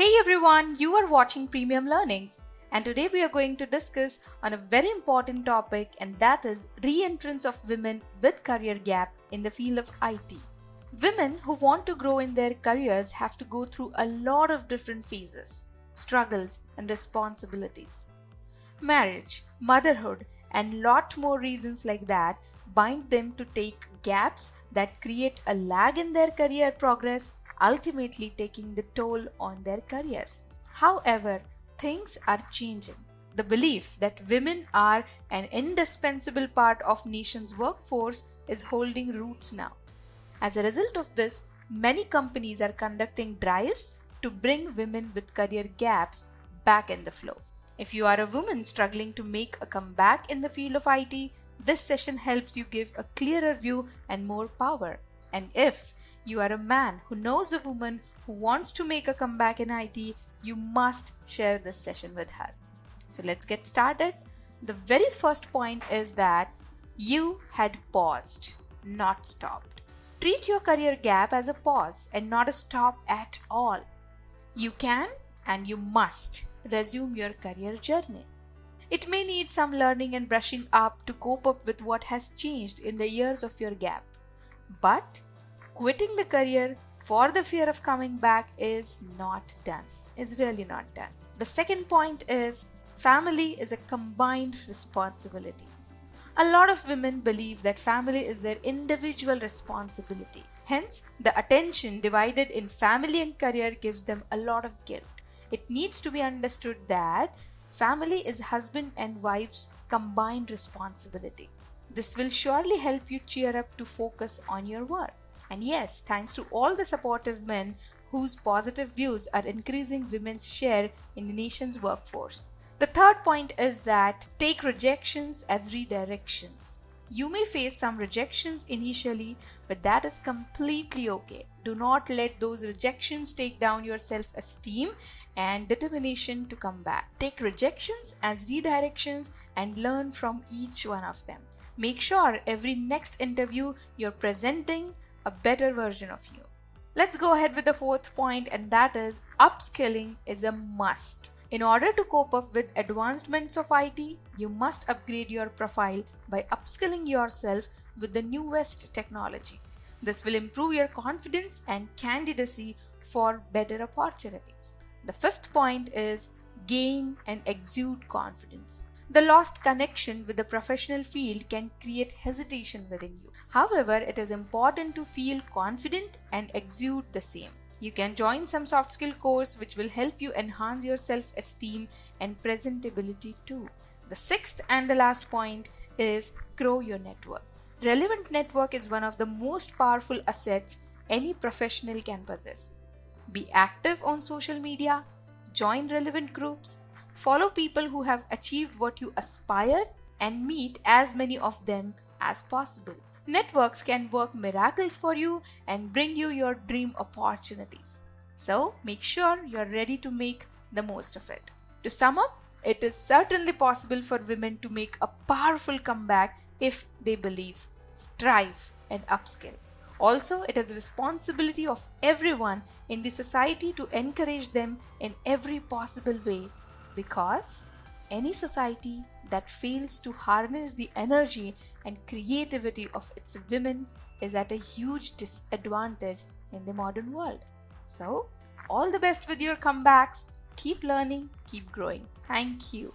Hey everyone, you are watching Premium Learnings, and today we are going to discuss on a very important topic, and that is re-entrance of women with career gap in the field of IT. Women who want to grow in their careers have to go through a lot of different phases, struggles and responsibilities. Marriage, motherhood, and lot more reasons like that bind them to take gaps that create a lag in their career progress, ultimately taking the toll on their careers. However, things are changing. The belief that women are an indispensable part of nation's workforce is holding roots now. As a result of this, many companies are conducting drives to bring women with career gaps back in the flow. If you are a woman struggling to make a comeback in the field of IT, this session helps you give a clearer view and more power. And if you are a man who knows a woman who wants to make a comeback in IT, you must share this session with her. So let's get started. The very first point is that you had paused, not stopped. Treat your career gap as a pause and not a stop at all. You can and you must resume your career journey. It may need some learning and brushing up to cope up with what has changed in the years of your gap. But quitting the career for the fear of coming back is not done. Is really not done. The second point is family is a combined responsibility. A lot of women believe that family is their individual responsibility. Hence, the attention divided in family and career gives them a lot of guilt. It needs to be understood that family is husband and wife's combined responsibility. This will surely help you cheer up to focus on your work. And yes, thanks to all the supportive men whose positive views are increasing women's share in the nation's workforce. The third point is that take rejections as redirections. You may face some rejections initially, but that is completely okay. Do not let those rejections take down your self-esteem and determination to come back. Take rejections as redirections and learn from each one of them. Make sure every next interview you're presenting a better version of you. Let's go ahead with the fourth point, and that is upskilling is a must. In order to cope up with advancements of IT, you must upgrade your profile by upskilling yourself with the newest technology. This will improve your confidence and candidacy for better opportunities. The fifth point is gain and exude confidence. The lost connection with the professional field can create hesitation within you. However, it is important to feel confident and exude the same. You can join some soft skill course which will help you enhance your self-esteem and presentability too. The sixth and the last point is grow your network. Relevant network is one of the most powerful assets any professional can possess. Be active on social media, join relevant groups, follow people who have achieved what you aspire, and meet as many of them as possible. Networks can work miracles for you and bring you your dream opportunities. So make sure you're ready to make the most of it. To sum up, it is certainly possible for women to make a powerful comeback if they believe, strive, and upskill. Also, it is the responsibility of everyone in the society to encourage them in every possible way, because any society that fails to harness the energy and creativity of its women is at a huge disadvantage in the modern world. So, all the best with your comebacks. Keep learning, keep growing. Thank you.